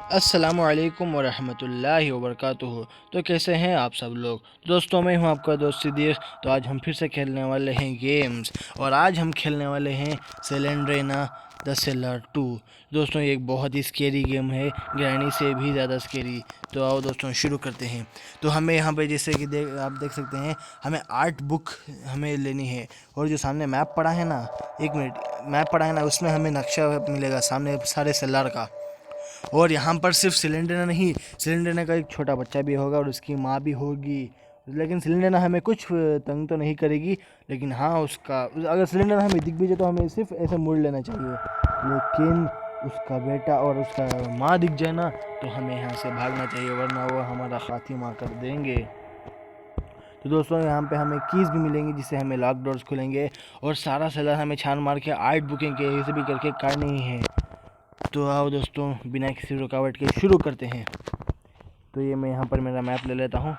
अस्सलामुअलैकुम वरहमतुल्लाहि वबरकातुहू। तो कैसे हैं आप सब लोग दोस्तों, मैं हूं आपका दोस्त सिद्दीक़। तो आज हम फिर से खेलने वाले हैं गेम्स, और आज हम खेलने वाले हैं सिलेंड्रेना द सेलर 2। दोस्तों ये एक बहुत ही स्केरी गेम है, ग्रैनी से भी ज़्यादा स्केरी। तो आओ दोस्तों शुरू करते हैं। तो हमें यहाँ पे जैसे कि आप देख सकते हैं, हमें आर्ट बुक हमें लेनी है। और जो सामने मैप पड़ा है ना, एक मिनट, मैप पड़ा है ना, उसमें हमें नक्शा मिलेगा सामने सारे सेलर का। और यहाँ पर सिर्फ सिलेंडर नहीं, सिलेंडर का एक छोटा बच्चा भी होगा और उसकी माँ भी होगी। लेकिन सिलेंडर हमें कुछ तंग तो नहीं करेगी, लेकिन हाँ उसका अगर सिलेंडर हमें दिख भी जाए तो हमें सिर्फ ऐसे मुड़ लेना चाहिए। लेकिन उसका बेटा और उसका माँ दिख जाए ना, तो हमें यहाँ से भागना चाहिए, वरना वो हमारा खातिमा कर देंगे। तो दोस्तों यहाँ पे हमें कीज़ भी मिलेंगी, जिससे हमें लॉक डोर्स खुलेंगे। और सारा सेलर हमें छान मार के आर्ट बुकिंग के ऐसे भी करके काटनी ही है। तो आओ दोस्तों बिना किसी रुकावट के शुरू करते हैं। तो ये मैं यहाँ पर मेरा मैप ले लेता हूँ।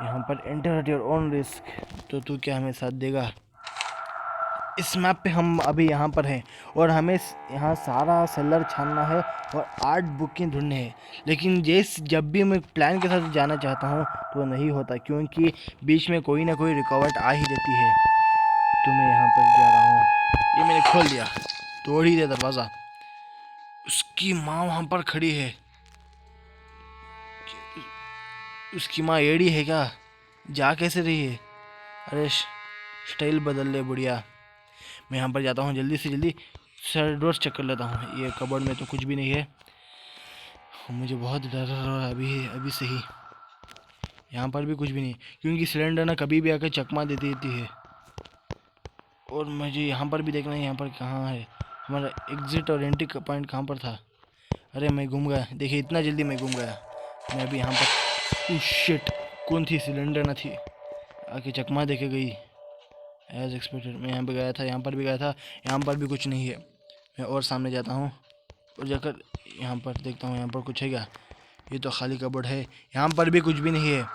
यहाँ पर enter at your own risk. तो तू क्या हमें साथ देगा? इस मैप पे हम अभी यहाँ पर हैं, और हमें यहाँ सारा सेलर छानना है और आर्ट बुकें ढूंढने हैं। लेकिन जब भी मैं प्लान के साथ जाना चाहता हूँ तो नहीं होता, क्योंकि बीच में कोई ना कोई रुकावट आ ही जाती है। तो मैं यहाँ पर जा रहा हूँ। ये मैंने खोल दिया, तोड़ ही दिया दरवाज़ा। उसकी माँ वहाँ पर खड़ी है। उसकी माँ एड़ी है क्या? जा कैसे रही है? अरे स्टाइल बदल ले बुढ़िया। मैं यहाँ पर जाता हूँ, जल्दी से जल्दी सर डोर चेक कर लेता हूँ। ये कबर्ड में तो कुछ भी नहीं है। मुझे बहुत डर रहा है अभी से ही। यहाँ पर भी कुछ भी नहीं, क्योंकि सिलेंडर ना कभी भी आकर चकमा देती रहती है। और मुझे यहाँ पर भी देखना है, यहाँ पर कहाँ है हमारा एग्जिट और एंट्री का पॉइंट, कहाँ पर था? अरे मैं घूम गया, देखिए इतना जल्दी मैं घूम गया। मैं अभी यहाँ पर शिट, कौन थी? सिलेंडर ना थी, आके चकमा देके गई एज एक्सपेक्टेड। मैं यहाँ पे गया था, यहाँ पर भी गया था, यहाँ पर भी कुछ नहीं है। मैं और सामने जाता हूँ और जाकर यहाँ पर देखता हूँ, यहाँ पर कुछ है क्या? ये तो खाली कबर्ड है, यहाँ पर भी कुछ भी नहीं है।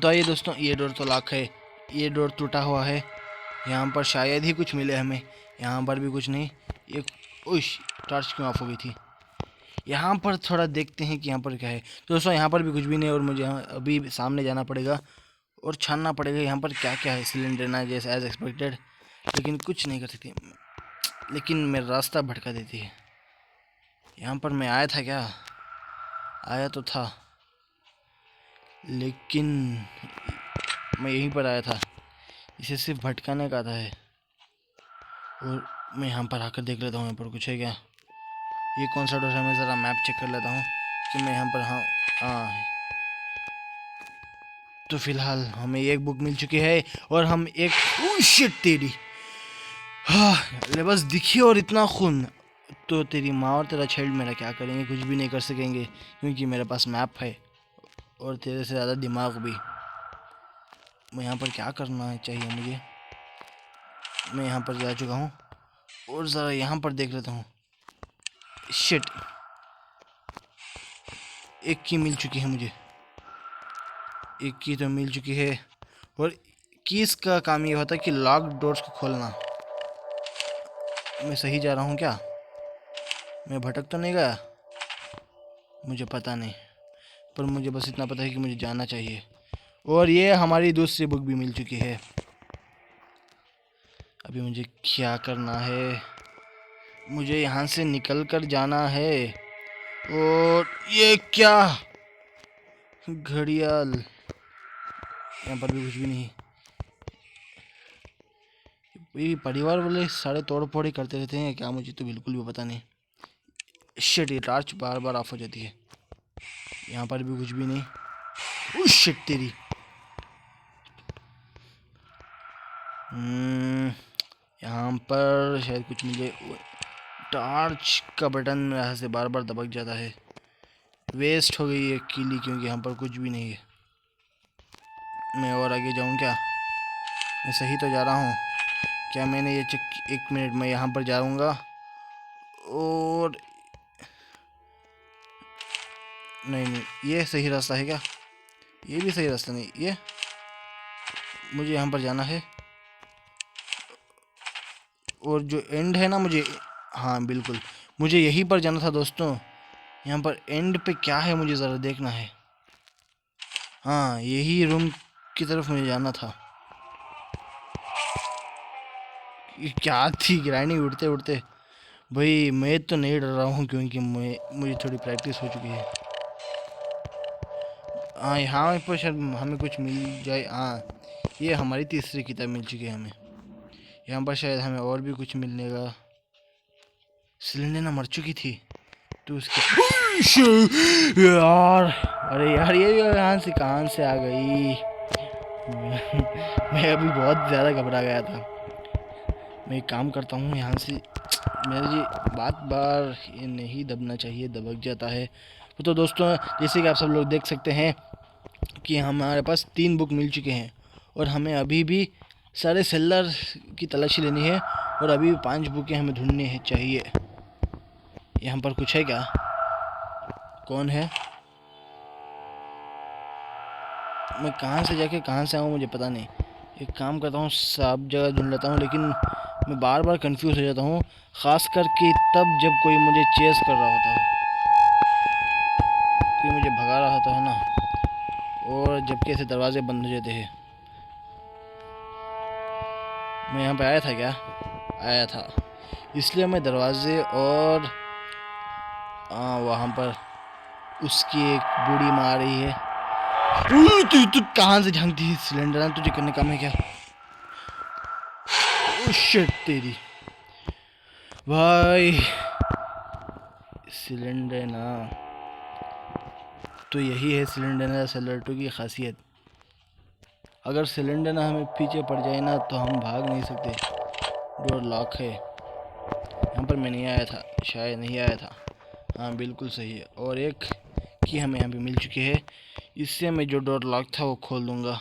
तो आइए दोस्तों, ये डोर तो लॉक है, ये डोर टूटा हुआ है। यहाँ पर शायद ही कुछ मिले हमें। यहाँ पर भी कुछ नहीं। ये उश, टॉर्च क्यों ऑफ हो गई थी? यहाँ पर थोड़ा देखते हैं कि यहाँ पर क्या है। तो दोस्तों यहाँ पर भी कुछ भी नहीं, और मुझे यहाँ अभी सामने जाना पड़ेगा और छानना पड़ेगा यहाँ पर क्या क्या है। सिलेंडर ना जैसे एज एक्सपेक्टेड, लेकिन कुछ नहीं कर सकती, लेकिन मेरा रास्ता भटका देती है। यहाँ पर मैं आया था क्या? आया तो था, लेकिन मैं यहीं पर आया था, इसे सिर्फ भटकाने का आता है। और मैं यहाँ पर आकर देख लेता हूँ, यहाँ पर कुछ है क्या? ये कौन सा डोर है? मैं ज़रा मैप चेक कर लेता हूँ कि मैं यहाँ पर, हाँ तो फिलहाल हमें एक बुक मिल चुकी है, और हम एक शिट तेरी, हाँ बस दिखी और इतना खून। तो तेरी माँ और तेरा चाइल्ड मेरा क्या करेंगे? कुछ भी नहीं कर सकेंगे, क्योंकि मेरे पास मैप है और तेरे से ज़्यादा दिमाग भी। मैं यहाँ पर क्या करना चाहिए मुझे? मैं यहाँ पर जा चुका हूँ, और ज़रा यहाँ पर देख लेता हूँ। शिट, एक की मिल चुकी है मुझे, एक की तो मिल चुकी है। और कीज़ का काम ये होता है कि लॉक डोर्स को खोलना। मैं सही जा रहा हूँ क्या? मैं भटक तो नहीं गया? मुझे पता नहीं, पर मुझे बस इतना पता है कि मुझे जाना चाहिए। और ये हमारी दूसरी बुक भी मिल चुकी है। अभी मुझे क्या करना है? मुझे यहाँ से निकल कर जाना है। और ये क्या? घड़ियाल, यहाँ पर भी कुछ भी नहीं। ये परिवार वाले सारे तोड़ फोड़ ही करते रहते हैं क्या? मुझे तो बिल्कुल भी पता नहीं। शिट, ये टॉर्च बार बार ऑफ हो जाती है। यहाँ पर भी कुछ भी नहीं। शिट तेरी, यहाँ पर शायद कुछ मिले। टॉर्च का बटन यहाँ से बार बार दबक जाता है। वेस्ट हो गई है कीली, क्योंकि यहाँ पर कुछ भी नहीं है। मैं और आगे जाऊँ क्या? मैं सही तो जा रहा हूँ क्या? मैंने ये चेक, एक मिनट, मैं यहाँ पर जाऊँगा। और नहीं, ये सही रास्ता है क्या? ये भी सही रास्ता नहीं। ये मुझे यहाँ पर जाना है, और जो एंड है ना, मुझे, हाँ बिल्कुल मुझे यहीं पर जाना था दोस्तों। यहाँ पर एंड पे क्या है मुझे ज़रा देखना है। हाँ, यही रूम की तरफ मुझे जाना था। ये क्या थी गिरानी उड़ते उड़ते। भाई मैं तो नहीं डर रहा हूँ क्योंकि मुझे थोड़ी प्रैक्टिस हो चुकी है। हाँ, यहाँ पर शायद हमें कुछ मिल जाए। हाँ, ये हमारी तीसरी किताब मिल चुकी है हमें। यहाँ पर शायद हमें और भी कुछ मिलने का। सिलेंडर ना मर चुकी थी तो उसकी यार, अरे यार ये यहाँ से कहाँ से आ गई। मैं अभी बहुत ज़्यादा घबरा गया था। मैं एक काम करता हूँ यहाँ से। मेरी बात बार ये नहीं दबना चाहिए, दबक जाता है। तो दोस्तों जैसे कि आप सब लोग देख सकते हैं कि हमारे पास 3 बुक मिल चुके हैं और हमें अभी भी सारे सेलर की तलाशी लेनी है और अभी भी 5 बुकें हमें ढूंढनी है चाहिए। यहाँ पर कुछ है क्या? कौन है? मैं कहाँ से जाके कहाँ से आऊँ मुझे पता नहीं। एक काम करता हूँ, सब जगह ढूंढ लेता हूँ, लेकिन मैं बार बार कंफ्यूज हो जाता हूँ, ख़ास करके तब जब कोई मुझे चेस कर रहा होता है, कोई मुझे भगा रहा होता है ना, और जबकि ऐसे दरवाजे बंद हो जाते हैं। मैं यहाँ पे आया था क्या? आया था, इसलिए मैं दरवाजे और वहाँ पर उसकी एक बूढ़ी माँ आ रही है। तू कहाँ से झांकती है? सिलेंडर तुझे करने का है क्या? ओह शिट तेरी भाई। सिलेंडर ना तो यही है सिलेंडर ना सेलर 2 की खासियत। अगर सिलेंडर ना हमें पीछे पड़ जाए ना तो हम भाग नहीं सकते। डोर लॉक है। यहाँ पर मैं नहीं आया था, शायद नहीं आया था। हाँ बिल्कुल सही है। और एक की हमें यहाँ पे मिल चुकी है, इससे मैं जो डोर लॉक था वो खोल दूँगा।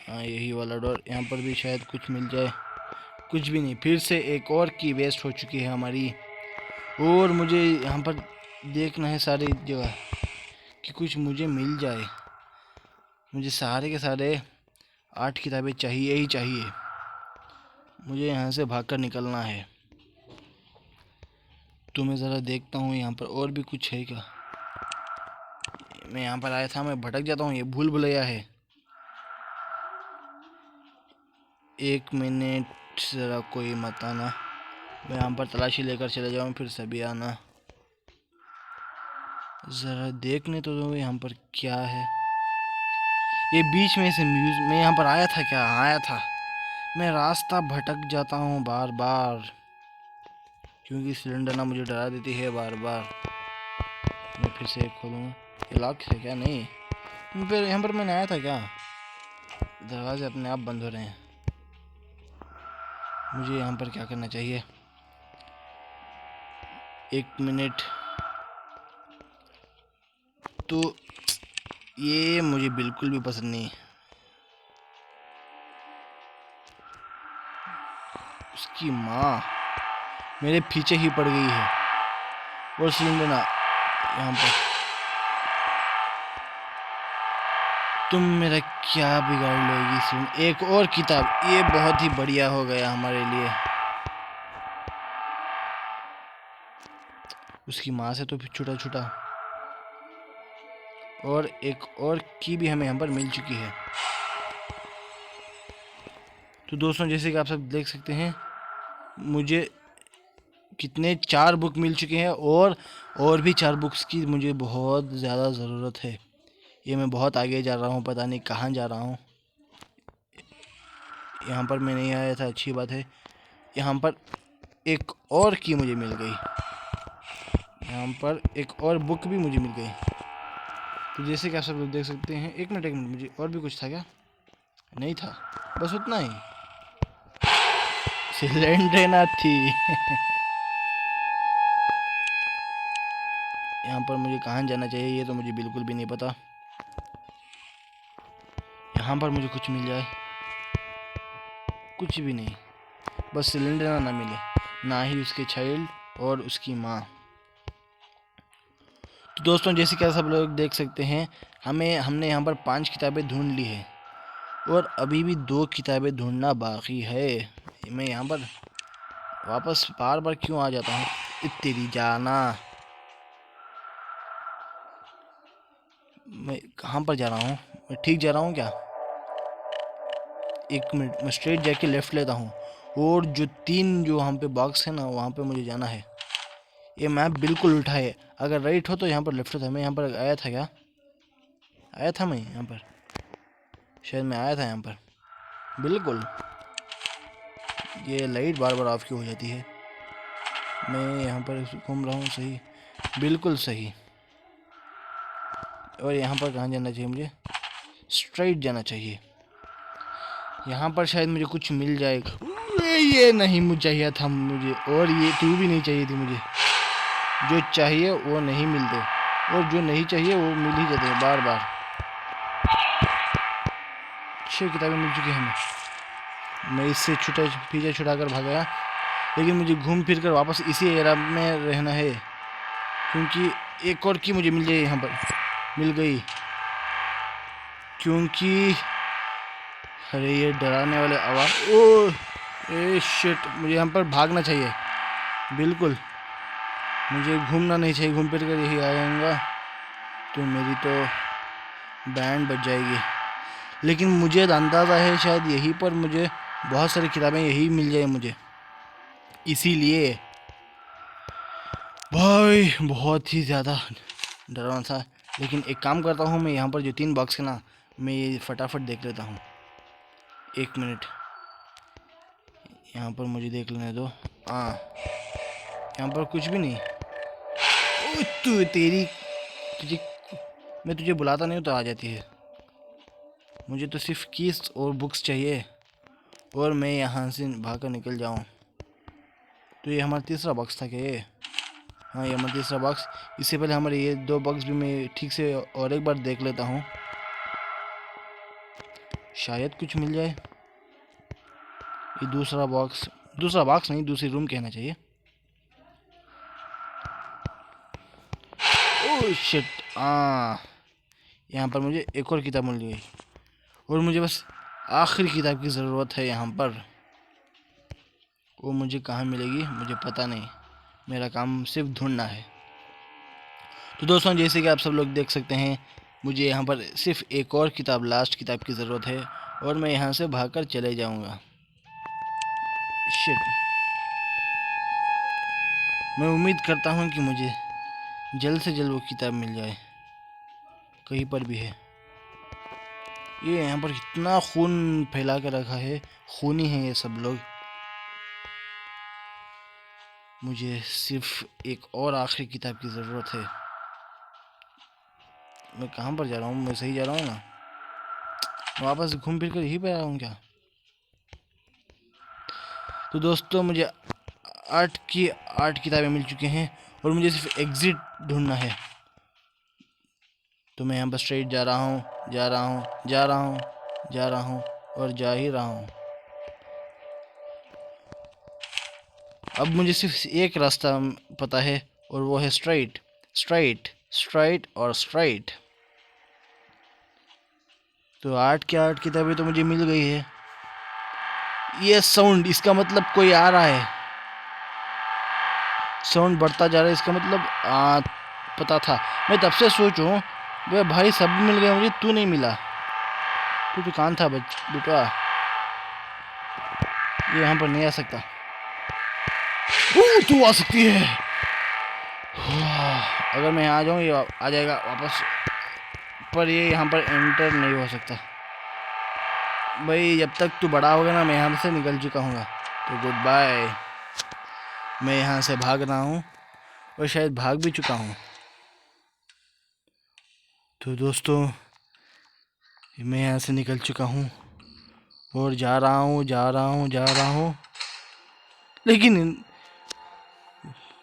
हाँ यही वाला डोर। यहाँ पर भी शायद कुछ मिल जाए। कुछ भी नहीं, फिर से एक और की वेस्ट हो चुकी है हमारी। और मुझे यहाँ पर देखना है सारी जगह कि कुछ मुझे मिल जाए। मुझे सारे के सारे 8 किताबें चाहिए ही चाहिए। मुझे यहाँ से भागकर निकलना है। तो मैं ज़रा देखता हूँ यहाँ पर और भी कुछ है क्या। मैं यहाँ पर आया था, मैं भटक जाता हूँ, ये भूल भुलैया है। 1 मिनट, ज़रा कोई मत आना। मैं यहाँ पर तलाशी लेकर चले जाऊँ फिर सभी आना। ज़रा देखने तो दो यहाँ पर क्या है। ये बीच में से मैं यहाँ पर आया था क्या? आया था। मैं रास्ता भटक जाता हूँ बार बार क्योंकि सिलेंडर ना मुझे डरा देती है बार बार। मैं फिर से खोलूँगा। ये लॉक है क्या? नहीं। फिर यहाँ पर मैंने आया था क्या? दरवाजे अपने आप बंद हो रहे हैं। मुझे यहाँ पर क्या करना चाहिए? 1 मिनट। तो ये मुझे बिल्कुल भी पसंद नहीं। उसकी माँ मेरे पीछे ही पड़ गई है। और सिलेंडर ना यहाँ पर। तुम मेरा क्या बिगाड़ लोगी सिलेंडर? एक और किताब, ये बहुत ही बढ़िया हो गया हमारे लिए। उसकी माँ से तो फिर छुटा छुटा। और एक और की भी हमें यहाँ पर मिल चुकी है। तो दोस्तों जैसे कि आप सब देख सकते हैं, मुझे कितने 4 बुक मिल चुके हैं और भी 4 बुक्स की मुझे बहुत ज़्यादा ज़रूरत है। ये मैं बहुत आगे जा रहा हूँ, पता नहीं कहाँ जा रहा हूँ। यहाँ पर मैं नहीं आया था, अच्छी बात है। यहाँ पर एक और की मुझे मिल गई। यहाँ पर एक और बुक भी मुझे मिल गई। तो जैसे कि आप सब लोग देख सकते हैं, एक मिनट मुझे और भी कुछ था क्या? नहीं था, बस उतना ही। सिलेंडर ना थी। यहाँ पर मुझे कहाँ जाना चाहिए ये तो मुझे बिल्कुल भी नहीं पता। यहाँ पर मुझे कुछ मिल जाए। कुछ भी नहीं, बस सिलेंडर ना मिले, ना ही उसके चाइल्ड और उसकी माँ। तो दोस्तों जैसे कि सब लोग देख सकते हैं, हमने यहाँ पर 5 किताबें ढूंढ ली है और अभी भी 2 किताबें ढूंढना बाकी है। मैं यहाँ पर वापस बार बार क्यों आ जाता हूँ? तेरी जाना। मैं कहाँ पर जा रहा हूँ? मैं ठीक जा रहा हूँ क्या? एक मिनट, मैं स्ट्रेट जाके लेफ्ट लेता हूँ और जो तीन जो वहाँ पे बॉक्स है ना वहाँ पे मुझे जाना है। ये मैप बिल्कुल उल्टा है। अगर राइट हो तो यहाँ पर लेफ्ट होता है। मैं यहाँ पर आया था क्या? आया था मैं यहाँ पर? शायद मैं आया था यहाँ पर। बिल्कुल। ये लाइट बार बार ऑफ क्यों हो जाती है? मैं यहाँ पर घूम रहा हूँ सही, बिल्कुल सही। और यहाँ पर कहाँ जाना चाहिए मुझे? स्ट्राइट जाना चाहिए। यहाँ पर शायद मुझे कुछ मिल जाएगा। ये नहीं मुझे चाहिए था मुझे, और ये तू भी नहीं चाहिए थी मुझे। जो चाहिए वो नहीं मिलते, और जो नहीं चाहिए वो मिल ही जाते हैं बार बार। 6 किताबें मिल चुकी हैं हमें। मैं इससे पीछे छुड़ा कर भाग गया, लेकिन मुझे घूम फिर कर वापस इसी एरिया में रहना है, क्योंकि एक और की मुझे मिल जाए। यहाँ पर मिल गई, क्योंकि अरे ये डराने वाले आवाज़। ओह ए शिट, मुझे यहाँ पर भागना चाहिए। बिल्कुल मुझे घूमना नहीं चाहिए। घूम फिर कर यही आएगा तो मेरी तो बैंड बज जाएगी। लेकिन मुझे अंदाज़ा है शायद यहीं पर मुझे बहुत सारी किताबें यही मिल जाए मुझे, इसीलिए भाई बहुत ही ज़्यादा डरावना था। लेकिन एक काम करता हूँ, मैं यहाँ पर जो 3 बॉक्स है ना, मैं ये फटाफट देख लेता हूँ। 1 मिनट, यहाँ पर मुझे देख लेने दो। हाँ, यहाँ पर कुछ भी नहीं। तू तेरी तुझे मैं तुझे बुलाता नहीं हूँ तो आ जाती है। मुझे तो सिर्फ कीज और बुक्स चाहिए, और मैं यहाँ से भाग कर निकल जाऊँ। तो ये हमारा तीसरा बॉक्स था क्या ये? हाँ, ये हमारा तीसरा बॉक्स। इससे पहले हमारे ये 2 बॉक्स भी मैं ठीक से और एक बार देख लेता हूँ, शायद कुछ मिल जाए। ये दूसरा बॉक्स नहीं, दूसरी रूम कहना चाहिए। ओह शिट, यहाँ पर मुझे एक और किताब मिल गई, और मुझे बस आखिरी किताब की ज़रूरत है यहाँ पर। वो मुझे कहाँ मिलेगी मुझे पता नहीं, मेरा काम सिर्फ ढूंढना है। तो दोस्तों, जैसे कि आप सब लोग देख सकते हैं, मुझे यहाँ पर सिर्फ एक और किताब, लास्ट किताब की ज़रूरत है, और मैं यहाँ से भागकर चले जाऊँगा। शिट, मैं उम्मीद करता हूँ कि मुझे जल्द से जल्द वो किताब मिल जाए, कहीं पर भी है। ये यहाँ पर इतना खून फैला कर रखा है, खूनी है ये सब लोग। मुझे सिर्फ एक और आखिरी किताब की ज़रूरत है। मैं कहाँ पर जा रहा हूँ? मैं सही जा रहा हूँ ना? वापस घूम फिर कर यहीं पे आया हूँ क्या? तो दोस्तों, मुझे 8 की 8 किताबें मिल चुकी हैं, और मुझे सिर्फ एग्ज़िट ढूंढना है। तो मैं यहाँ पर स्ट्रेट जा रहा हूँ, जा रहा हूँ, जा रहा हूँ, जा रहा हूँ, और जा ही रहा हूँ। अब मुझे सिर्फ एक रास्ता पता है, और वो है स्ट्राइट, स्ट्राइट, स्ट्राइट और स्ट्राइट। तो 8 की 8 किताबें तो मुझे मिल गई है। ये साउंड, इसका मतलब कोई आ रहा है। साउंड बढ़ता जा रहा है, इसका मतलब पता था। मैं तब से सोचूं, वे भाई सब मिल गए मुझे, तू नहीं मिला। तू तो कहाँ था बेटा? ये यहाँ पर नहीं आ सकता। तू आ सकती है। अगर मैं आ जाऊँ ये आ जाएगा वापस, पर ये यहाँ पर एंटर नहीं हो सकता। भाई जब तक तू बड़ा होगा ना, मैं यहाँ से निकल चुका हूँ। तो गुड बाय। मैं यहाँ से भाग रहा हूँ, और शायद भाग भी चुका हूँ। तो दोस्तों, मैं यहाँ से निकल चुका हूँ, और जा रहा हूँ, जा रहा हूँ, जा रहा हूँ। लेकिन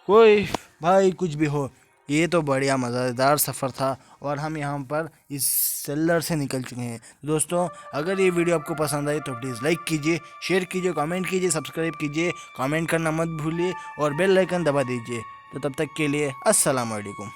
कोई भाई कुछ भी हो, ये तो बढ़िया मज़ेदार सफ़र था, और हम यहाँ पर इस सेलर से निकल चुके हैं। दोस्तों, अगर ये वीडियो आपको पसंद आई तो प्लीज़ लाइक कीजिए, शेयर कीजिए, कमेंट कीजिए, सब्सक्राइब कीजिए, कमेंट करना मत भूलिए, और बेल आइकन दबा दीजिए। तो तब तक के लिए अस्सलाम वालेकुम।